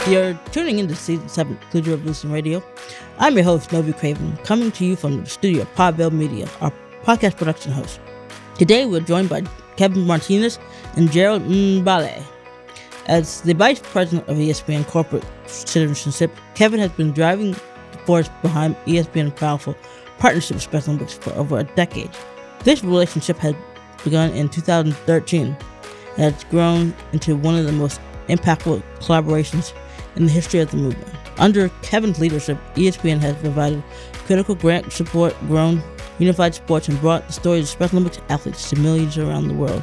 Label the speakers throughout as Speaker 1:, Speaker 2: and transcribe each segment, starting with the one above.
Speaker 1: You're tuning into Season 7 Inclusion Revolution Radio. I'm your host, Novi Craven, coming to you from the studio of Podville Media, our podcast production host. Today, we're joined by Kevin Martinez and Gerald Mballe. As the vice president of ESPN Corporate Citizenship, Kevin has been driving the force behind ESPN's powerful partnership with Special Olympics for over a decade. This relationship had begun in 2013 and has grown into one of the most impactful collaborations in the history of the movement. Under Kevin's leadership, ESPN has provided critical grant support, grown unified sports, and brought the stories of Special Olympics athletes to millions around the world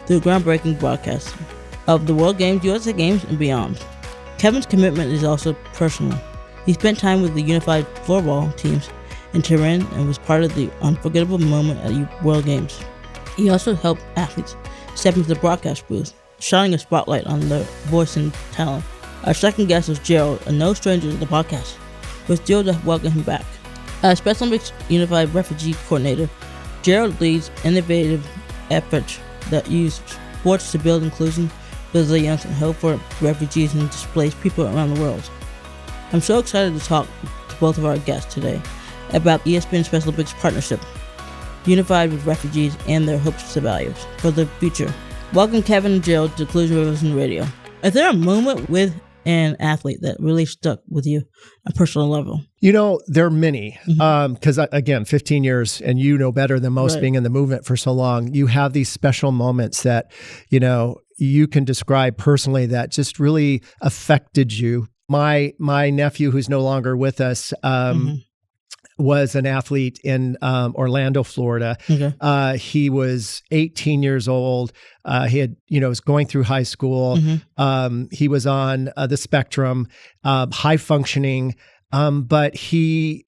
Speaker 1: through groundbreaking broadcasts of the World Games, USA Games, and beyond. Kevin's commitment is also personal. He spent time with the unified floorball teams in Turin and was part of the unforgettable moment at the World Games. He also helped athletes step into the broadcast booth, shining a spotlight on their voice and talent. Our second guest is Gerald, a no stranger to the podcast. We're thrilled to welcome him back. As Special Olympics Unified Refugee Coordinator, Gerald leads innovative efforts that use sports to build inclusion, resilience, and hope for refugees and displaced people around the world. I'm so excited to talk to both of our guests today about ESPN Special Olympics partnership, unified with refugees and their hopes and values for the future. Welcome, Kevin and Gerald, to Inclusion Revolution Radio. Is there a moment with an athlete that really stuck with you on a personal level?
Speaker 2: You know, there are many, because again, 15 years, and you know better than most, being in the movement for so long, you have these special moments that, you know, you can describe personally that just really affected you. My nephew, who's no longer with us, was an athlete in Orlando, Florida. Okay. He was 18 years old. He had, was going through high school. He was on the spectrum, high functioning, but he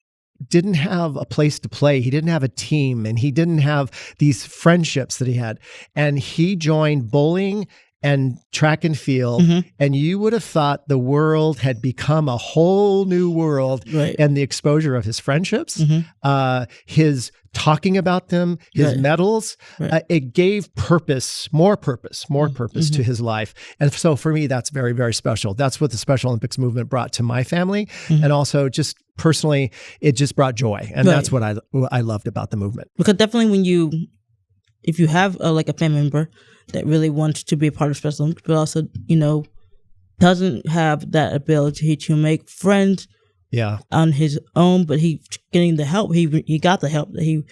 Speaker 2: didn't have a place to play. He didn't have a team, and he didn't have these friendships that he had. And he joined bowling and track and field, and you would have thought the world had become a whole new world. And the exposure of his friendships, his talking about them, his medals, it gave more purpose to his life. And so for me, that's very, very special. That's what the Special Olympics movement brought to my family. And also just personally, it just brought joy. And that's what I loved about the movement.
Speaker 1: Because definitely if you have like a family member that really wants to be a part of Special Olympics, but also, doesn't have that ability to make friends on his own, but he's getting the help. He got the help that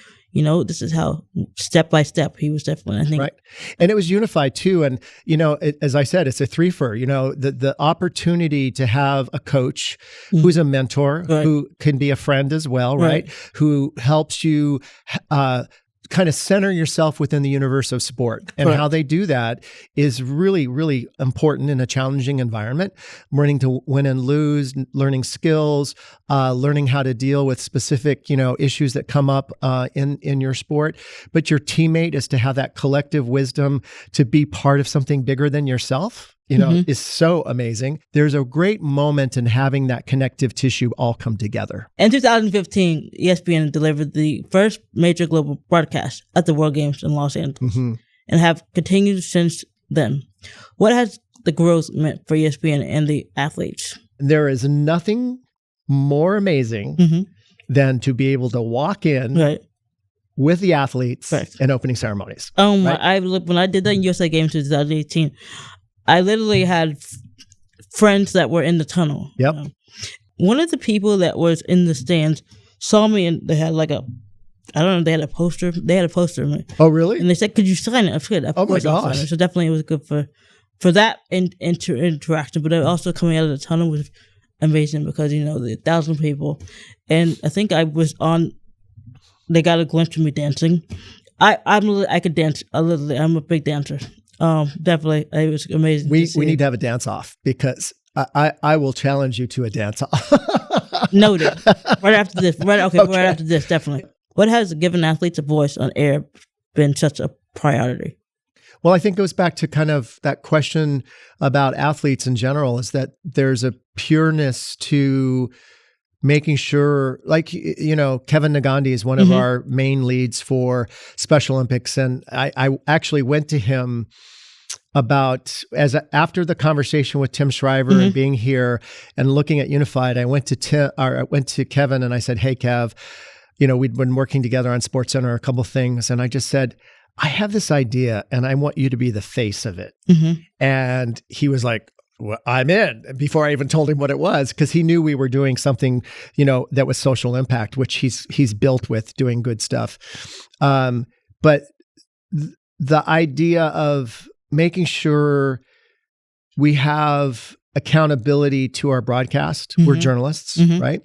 Speaker 1: this is how step by step he was definitely, I think.
Speaker 2: Right. And it was unified too. And, as I said, it's a threefer, the opportunity to have a coach who's a mentor, who can be a friend as well, right? Who helps you, kind of center yourself within the universe of sport. And how they do that is really, really important in a challenging environment. Learning to win and lose, learning skills, learning how to deal with specific, issues that come up in your sport. But your teammate is to have that collective wisdom to be part of something bigger than yourself. Is so amazing. There's a great moment in having that connective tissue all come together.
Speaker 1: In 2015, ESPN delivered the first major global broadcast at the World Games in Los Angeles and have continued since then. What has the growth meant for ESPN and the athletes?
Speaker 2: There is nothing more amazing than to be able to walk in with the athletes in opening ceremonies.
Speaker 1: Oh my! When I did that in USA Games in 2018, I literally had friends that were in the tunnel.
Speaker 2: Yep.
Speaker 1: One of the people that was in the stands saw me, and they had they had a poster. They had a poster of me.
Speaker 2: Oh, really?
Speaker 1: And they said, "Could you sign it?" I said, "Oh my gosh!" So definitely, it was good for that interaction. But also coming out of the tunnel was amazing because the 1,000 people, and I think I was on. They got a glimpse of me dancing. I could dance a little. I'm a big dancer. Definitely, it was amazing.
Speaker 2: We need to have a dance off because I will challenge you to a dance off.
Speaker 1: Noted. Right after this. Right after this, definitely. What has given athletes a voice on air been such a priority?
Speaker 2: Well, I think it goes back to kind of that question about athletes in general, is that there's a pureness to making sure, like, Kevin Nagandi is one of our main leads for Special Olympics. And I actually went to him about after the conversation with Tim Shriver and being here and looking at Unified, I went to Kevin and I said, "Hey, Kev, we'd been working together on SportsCenter, a couple things, and I just said, I have this idea and I want you to be the face of it." And he was like, "Well, I'm in," before I even told him what it was, because he knew we were doing something, that was social impact, which he's built with doing good stuff. But the idea of making sure we have accountability to our broadcast, we're journalists, right?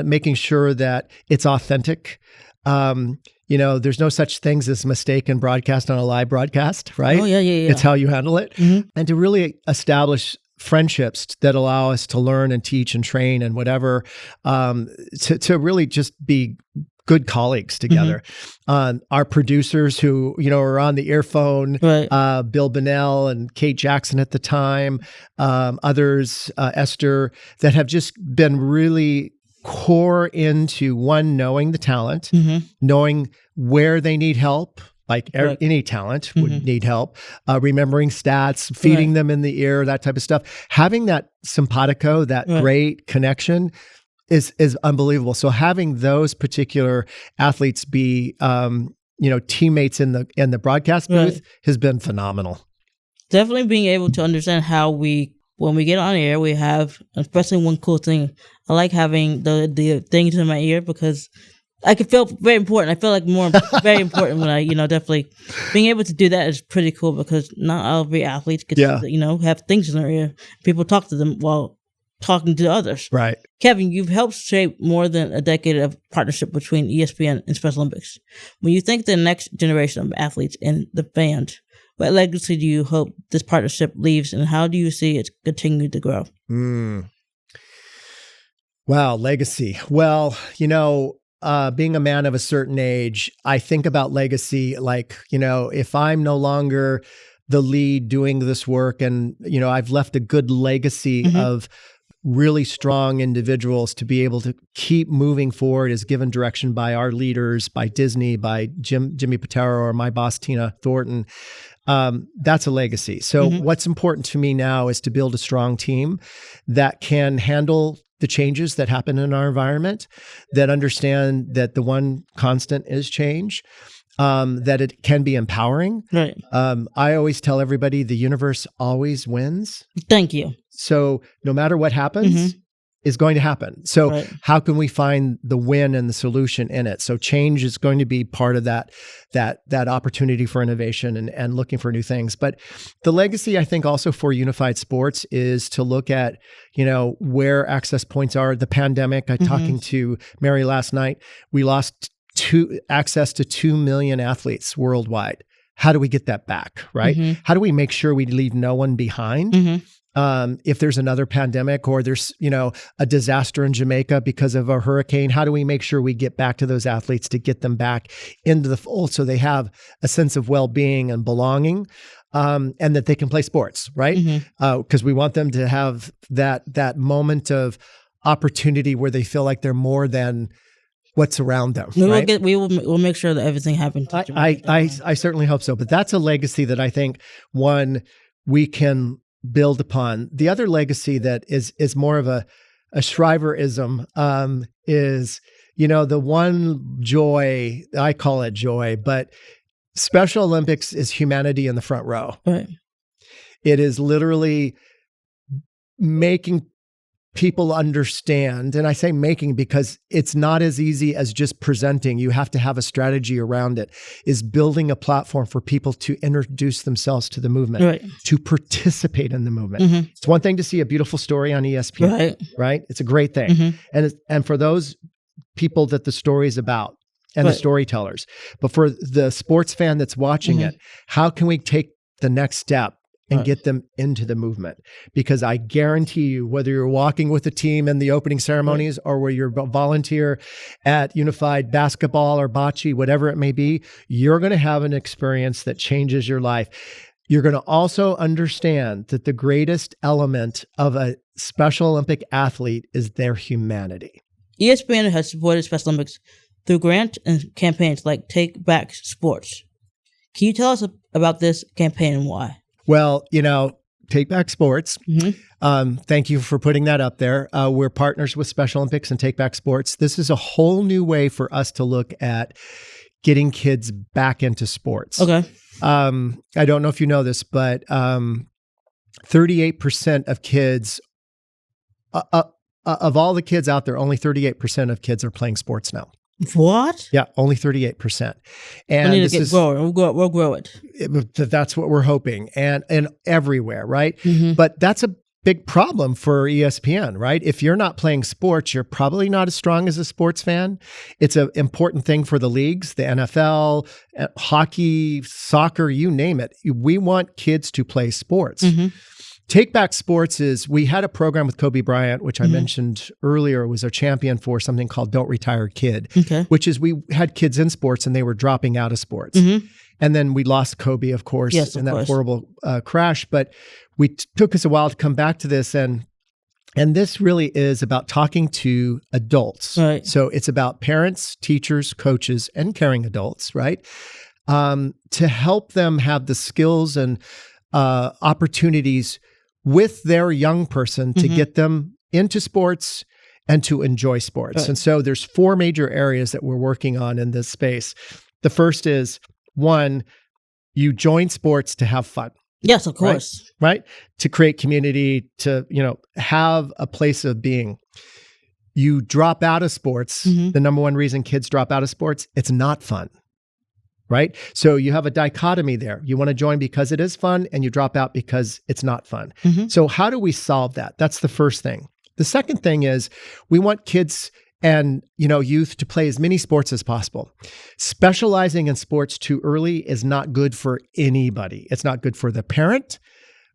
Speaker 2: Making sure that it's authentic. There's no such things as mistake in broadcast on a live broadcast, right?
Speaker 1: Oh, yeah.
Speaker 2: It's how you handle it. And to really establish friendships that allow us to learn and teach and train and whatever, to really just be good colleagues together. Our producers who, are on the earphone, right. Bill Bonnell and Kate Jackson at the time, others, Esther, that have just been really core into knowing the talent, knowing where they need help, like any talent would need help, remembering stats, feeding them in the ear, that type of stuff. Having that simpatico, that great connection is unbelievable. So having those particular athletes be, teammates in the broadcast booth has been phenomenal.
Speaker 1: Definitely being able to understand how when we get on air, we have, especially one cool thing, I like having the things in my ear because I can feel very important. I feel like very important when I, definitely being able to do that is pretty cool because not every athlete gets to, have things in their ear. People talk to them while talking to others.
Speaker 2: Right.
Speaker 1: Kevin, you've helped shape more than a decade of partnership between ESPN and Special Olympics. When you think the next generation of athletes and the fans, what legacy do you hope this partnership leaves and how do you see it continue to grow?
Speaker 2: Wow, legacy. Well, being a man of a certain age, I think about legacy like, if I'm no longer the lead doing this work and, I've left a good legacy of really strong individuals to be able to keep moving forward as given direction by our leaders, by Disney, by Jimmy Pitaro, or my boss, Tina Thornton. That's a legacy. So what's important to me now is to build a strong team that can handle the changes that happen in our environment, that understand that the one constant is change, that it can be empowering.
Speaker 1: Right.
Speaker 2: I always tell everybody the universe always wins.
Speaker 1: Thank you.
Speaker 2: So no matter what happens is going to happen. So how can we find the win and the solution in it? So change is going to be part of that opportunity for innovation and looking for new things. But the legacy, I think, also for Unified Sports is to look at, where access points are. The pandemic, talking to Mary last night, we lost access to 2 million athletes worldwide. How do we get that back, right? How do we make sure we leave no one behind? If there's another pandemic or there's, a disaster in Jamaica because of a hurricane, how do we make sure we get back to those athletes to get them back into the fold so they have a sense of well-being and belonging, and that they can play sports, right? Because we want them to have that moment of opportunity where they feel like they're more than what's around them.
Speaker 1: We'll make sure that everything happens.
Speaker 2: I certainly hope so. But that's a legacy that I think, one, we can build upon. The other legacy that is more of a Shriverism is, the one joy, I call it joy, but Special Olympics is humanity in the front row.
Speaker 1: Right.
Speaker 2: It is literally making people understand, and I say making because it's not as easy as just presenting. You have to have a strategy around it, is building a platform for people to introduce themselves to the movement, to participate in the movement. It's one thing to see a beautiful story on ESPN, right? It's a great thing. And for those people that the story is about and the storytellers, but for the sports fan that's watching it, how can we take the next step and get them into the movement? Because I guarantee you, whether you're walking with a team in the opening ceremonies or where you're a volunteer at Unified Basketball or Bocce, whatever it may be, you're going to have an experience that changes your life. You're going to also understand that the greatest element of a Special Olympic athlete is their humanity.
Speaker 1: ESPN has supported Special Olympics through grants and campaigns like Take Back Sports. Can you tell us about this campaign and why?
Speaker 2: Well, Take Back Sports. Thank you for putting that up there. We're partners with Special Olympics and Take Back Sports. This is a whole new way for us to look at getting kids back into sports.
Speaker 1: Okay.
Speaker 2: I don't know if you know this, but 38% of kids, of all the kids out there, only 38% of kids are playing sports now.
Speaker 1: What?
Speaker 2: Yeah, only 38%. And
Speaker 1: we need to get growing. We'll grow it.
Speaker 2: That's what we're hoping, and everywhere, right?
Speaker 1: Mm-hmm.
Speaker 2: But that's a big problem for ESPN, right? If you're not playing sports, you're probably not as strong as a sports fan. It's an important thing for the leagues, the NFL, hockey, soccer, you name it. We want kids to play sports.
Speaker 1: Mm-hmm.
Speaker 2: Take Back Sports we had a program with Kobe Bryant, which I mentioned earlier, was a champion for something called Don't Retire Kid, which is we had kids in sports and they were dropping out of sports. Mm-hmm. And then we lost Kobe, of course, in that horrible crash. But took us a while to come back to this. And this really is about talking to adults.
Speaker 1: Right.
Speaker 2: So it's about parents, teachers, coaches, and caring adults, right? To help them have the skills and opportunities with their young person to get them into sports and to enjoy sports. Right. And so there's 4 major areas that we're working on in this space. The first is, 1, you join sports to have fun.
Speaker 1: Yes, of course.
Speaker 2: Right? To create community, to, have a place of being. You drop out of sports. The number one reason kids drop out of sports, it's not fun. Right? So you have a dichotomy there. You want to join because it is fun, and you drop out because it's not fun. So how do we solve that? That's the first thing. The second thing is we want kids and youth to play as many sports as possible. Specializing in sports too early is not good for anybody. It's not good for the parent,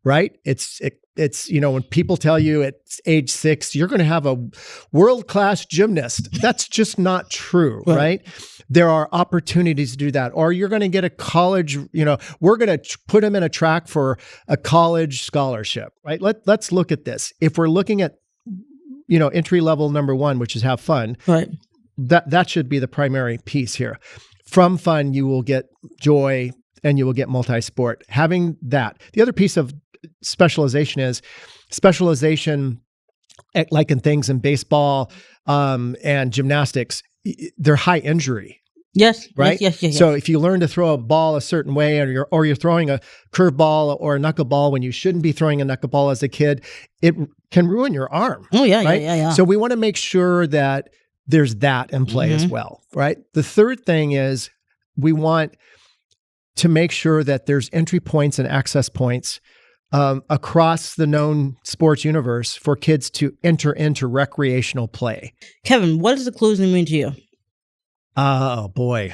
Speaker 2: right? It's when people tell you at age 6 you're going to have a world-class gymnast, that's just not true, right? There are opportunities to do that. Or you're going to get a college, we're going to put them in a track for a college scholarship, right? Let's look at this. If we're looking at, entry level number 1, which is have fun,
Speaker 1: right?
Speaker 2: That should be the primary piece here. From fun, you will get joy and you will get multi-sport. Having that. The other piece of specialization is specialization, like in things in baseball and gymnastics, they're high injury.
Speaker 1: Yes.
Speaker 2: Right.
Speaker 1: Yes.
Speaker 2: So if you learn to throw a ball a certain way, or you're throwing a curveball or a knuckleball when you shouldn't be throwing a knuckleball as a kid, it can ruin your arm.
Speaker 1: Oh yeah,
Speaker 2: right?
Speaker 1: yeah.
Speaker 2: So we want to make sure that there's that in play as well, right? The third thing is we want to make sure that there's entry points and access points across the known sports universe for kids to enter into recreational play.
Speaker 1: Kevin, what does inclusion mean to you?
Speaker 2: Oh, boy.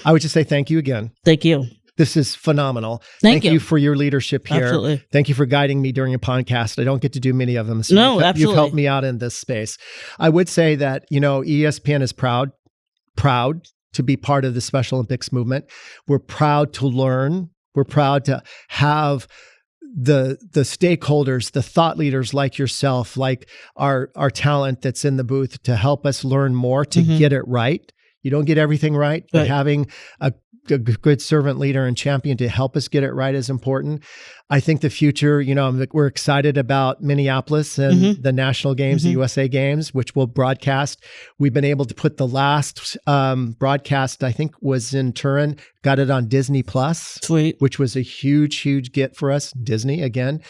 Speaker 2: I would just say thank you again.
Speaker 1: Thank you.
Speaker 2: This is phenomenal.
Speaker 1: Thank
Speaker 2: you for your leadership here.
Speaker 1: Absolutely.
Speaker 2: Thank you for guiding me during a podcast. I don't get to do many of them. So
Speaker 1: absolutely.
Speaker 2: You've helped me out in this space. I would say that, ESPN is proud to be part of the Special Olympics movement. We're proud to learn. We're proud to have the stakeholders, the thought leaders like yourself, like our talent that's in the booth to help us learn more, to get it right. You don't get everything right, but having a good servant leader and champion to help us get it right is important. I think the future, we're excited about Minneapolis and the national games, the USA games, which we'll broadcast. We've been able to put the last broadcast, I think was in Turin, got it on Disney Plus,
Speaker 1: sweet,
Speaker 2: which was a huge get for us. Disney again,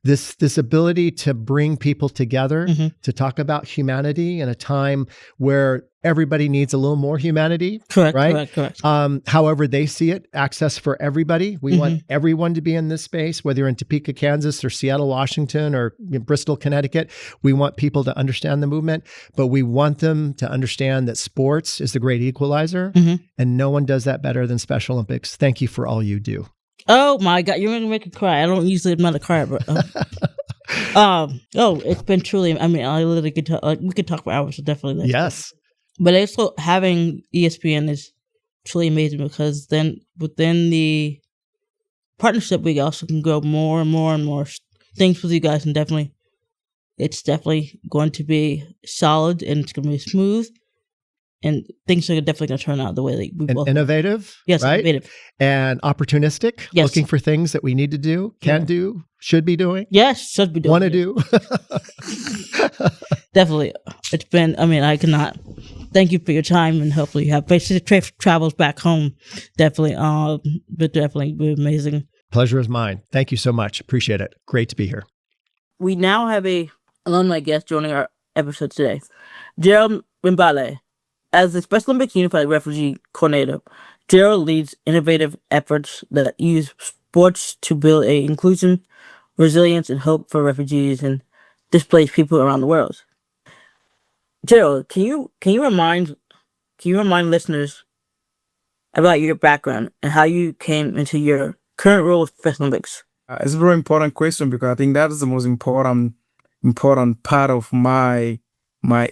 Speaker 2: this ability to bring people together to talk about humanity in a time where everybody needs a little more humanity.
Speaker 1: Correct.
Speaker 2: However they see it, access for everybody. We want everyone to be in this space, whether you're in Topeka, Kansas, or Seattle, Washington, or Bristol, Connecticut. We want people to understand the movement, but we want them to understand that sports is the great equalizer, and no one does that better than Special Olympics. Thank you for all you do.
Speaker 1: Oh my God, you're going to make me cry. I don't usually, I'm not a crier, but it's been truly, I literally could talk, we could talk for hours, so definitely.
Speaker 2: Yes.
Speaker 1: But also having ESPN is truly amazing, because then within the partnership, we also can grow more and more things with you guys, and it's definitely going to be solid, and it's going to be smooth. and things are definitely going to turn out the way that we both
Speaker 2: innovative,
Speaker 1: yes,
Speaker 2: right?
Speaker 1: Innovative.
Speaker 2: And opportunistic,
Speaker 1: Yes.
Speaker 2: looking for things that we need to do, can do, should be doing.
Speaker 1: Yes, should be doing.
Speaker 2: Want to do.
Speaker 1: Definitely. It's been, I cannot thank you for your time, and hopefully you have safe travels back home. Definitely. But definitely be amazing.
Speaker 2: Pleasure is mine. Thank you so much. Appreciate it. Great to be here.
Speaker 1: We now have a alumni guest joining our episode today, Gerald Mballe. As the Special Olympics Unified Refugee Coordinator, Gerald leads innovative efforts that use sports to build a inclusion, resilience, and hope for refugees and displaced people around the world. Gerald, can you remind listeners about your background and how you came into your current role with Special Olympics?
Speaker 3: It's a very important question because I think that is the most important part of my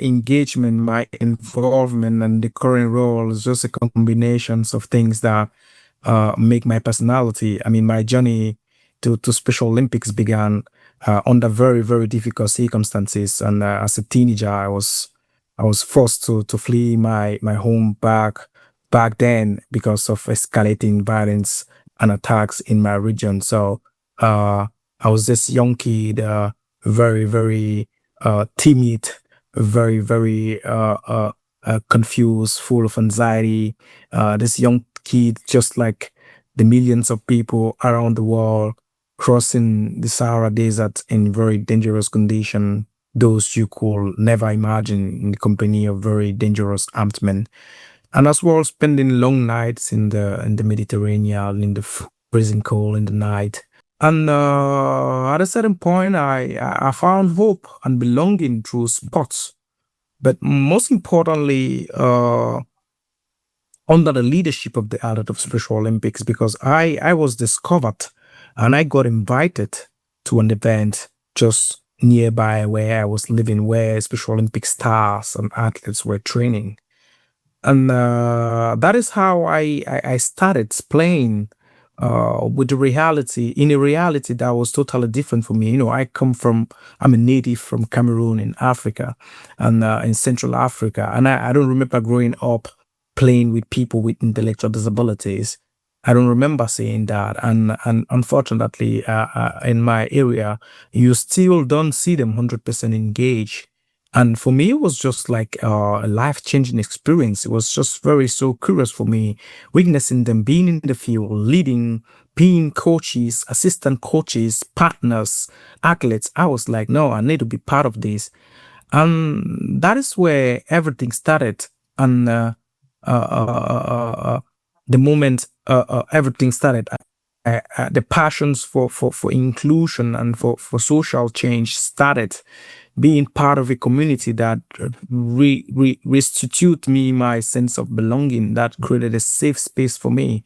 Speaker 3: engagement, my involvement, and the current role is just a combination of things that make my personality. I mean, my journey to Special Olympics began under very, very difficult circumstances, and as a teenager, I was forced to flee my home back then because of escalating violence and attacks in my region. So I was this young kid, very, very timid, very, very confused, full of anxiety. This young kid, just like the millions of people around the world, crossing the Sahara Desert in very dangerous conditions, those you could never imagine in the company of very dangerous armed men. And as well, spending long nights in the Mediterranean, in the freezing cold in the night. And at a certain point, I found hope and belonging through sports. But most importantly, under the leadership of the Athlete of Special Olympics, because I was discovered and I got invited to an event just nearby where I was living, where Special Olympic stars and athletes were training. And that is how I started playing with the reality, in a reality that was totally different for me. You know, I'm a native from Cameroon in Africa and in Central Africa. And I don't remember growing up playing with people with intellectual disabilities. I don't remember seeing that. And unfortunately, in my area, you still don't see them 100% engaged. And for me, it was just like a life-changing experience. It was just so curious for me, witnessing them being in the field, leading, being coaches, assistant coaches, partners, athletes. I was like, no, I need to be part of this. And that is where everything started. And the moment everything started, the passions for inclusion and for social change started. Being part of a community that restitute me my sense of belonging, that created a safe space for me,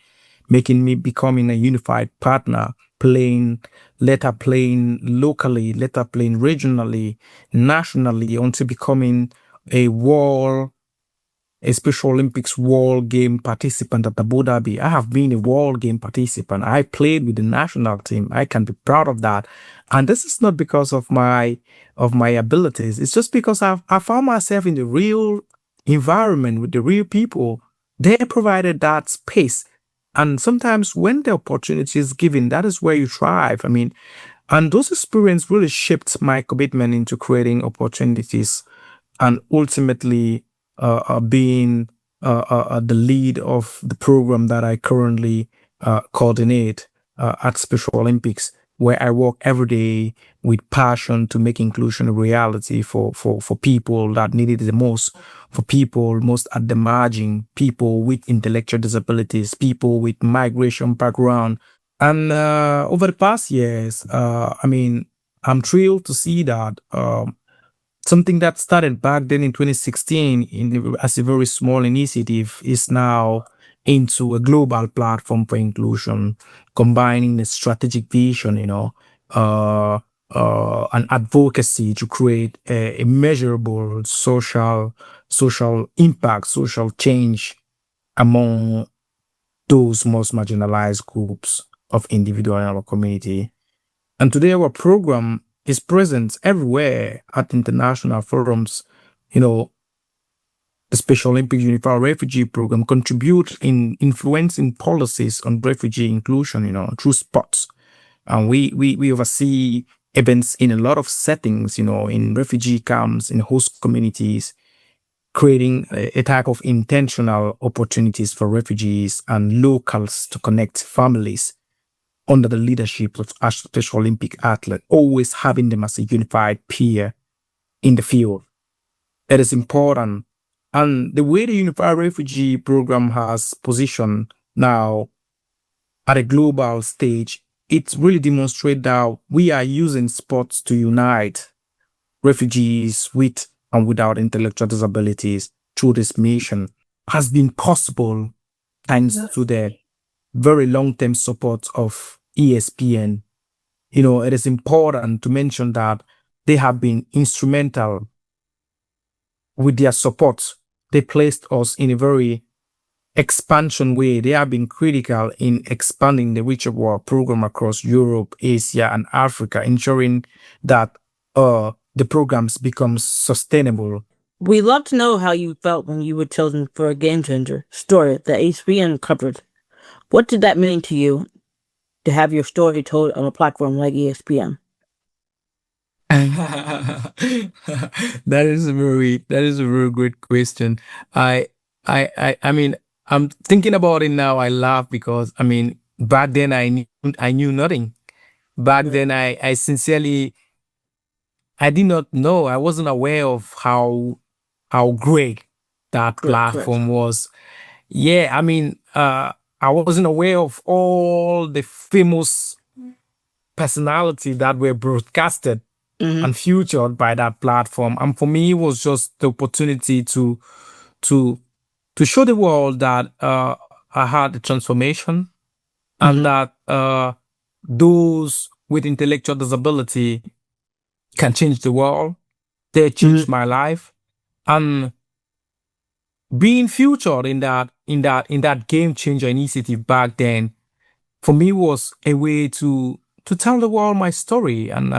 Speaker 3: making me becoming a unified partner, later playing locally, later playing regionally, nationally, until becoming a Special Olympics World Game participant at Abu Dhabi. I have been a World Game participant. I played with the national team. I can be proud of that. And this is not because of my abilities. It's just because I found myself in the real environment with the real people. They provided that space. And sometimes when the opportunity is given, that is where you thrive. I mean, and those experiences really shaped my commitment into creating opportunities and ultimately being the lead of the program that I currently coordinate at Special Olympics, where I work every day with passion to make inclusion a reality for people that need it the most, for people most at the margin, people with intellectual disabilities, people with migration background. And over the past years, I'm thrilled to see that something that started back then in 2016 as a very small initiative is now into a global platform for inclusion, combining a strategic vision, and advocacy to create a measurable social impact, social change among those most marginalized groups of individual in our community. And today our program is present everywhere at international forums, the Special Olympics Unified Refugee Program contribute in influencing policies on refugee inclusion, through sports. And we oversee events in a lot of settings, in refugee camps, in host communities, creating a type of intentional opportunities for refugees and locals to connect families under the leadership of a Special Olympic athlete, always having them as a unified peer in the field. It is important. And the way the Unified Refugee Program has positioned now at a global stage, it really demonstrates that we are using sports to unite refugees with and without intellectual disabilities through this mission has been possible thanks to the very long-term support of ESPN. It is important to mention that they have been instrumental with their support. They placed us in a very expansion way. They have been critical in expanding the Reach of Our program across Europe, Asia, and Africa, ensuring that the programs become sustainable.
Speaker 1: We'd love to know how you felt when you were chosen for a Game Changer story that ESPN covered. What did that mean to you to have your story told on a platform like ESPN?
Speaker 3: That is a very great question. I mean, I'm thinking about it now. I laugh because back then I knew nothing. Back then I sincerely I did not know. I wasn't aware of how great that platform was. Yeah, I wasn't aware of all the famous personality that were broadcasted and featured by that platform. And for me, it was just the opportunity to show the world that I had a transformation and that those with intellectual disability can change the world. They changed my life, and being featured in that game changer initiative back then, for me was a way to tell the world my story and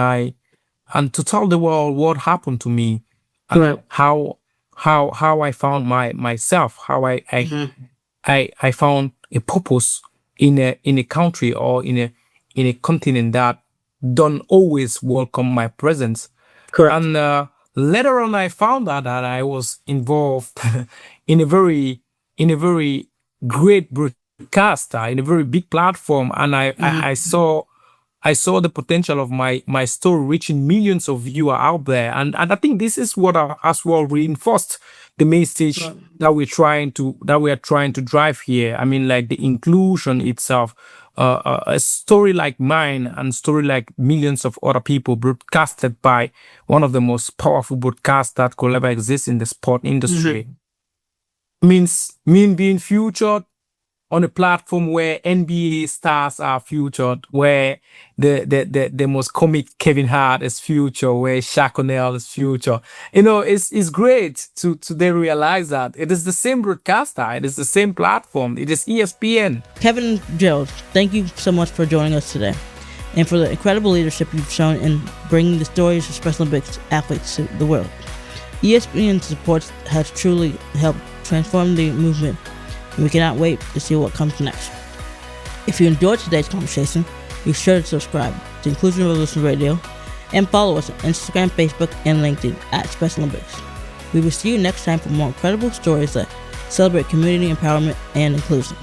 Speaker 3: to tell the world what happened to me and how I found myself, how I found a purpose in a country or in a continent that don't always welcome my presence.
Speaker 1: Correct.
Speaker 3: And later on, I found out that I was involved in a very great broadcaster, in a very big platform, and I saw the potential of my story reaching millions of viewers out there, and I think this is what as well reinforced the message that we are trying to drive here. Like the inclusion itself. A story like mine and story like millions of other people broadcasted by one of the most powerful broadcasts that could ever exist in the sport industry means being featured on a platform where NBA stars are featured, where the most comic Kevin Hart is featured, where Shaq O'Neal is featured. It's great to they realize that it is the same broadcaster, it is the same platform, it is ESPN.
Speaker 1: Kevin and Gerald, thank you so much for joining us today, and for the incredible leadership you've shown in bringing the stories of Special Olympics athletes to the world. ESPN's support has truly helped transform the movement, and we cannot wait to see what comes next. If you enjoyed today's conversation, be sure to subscribe to Inclusion Revolution Radio and follow us on Instagram, Facebook, and LinkedIn at Special Olympics. We will see you next time for more incredible stories that celebrate community empowerment and inclusion.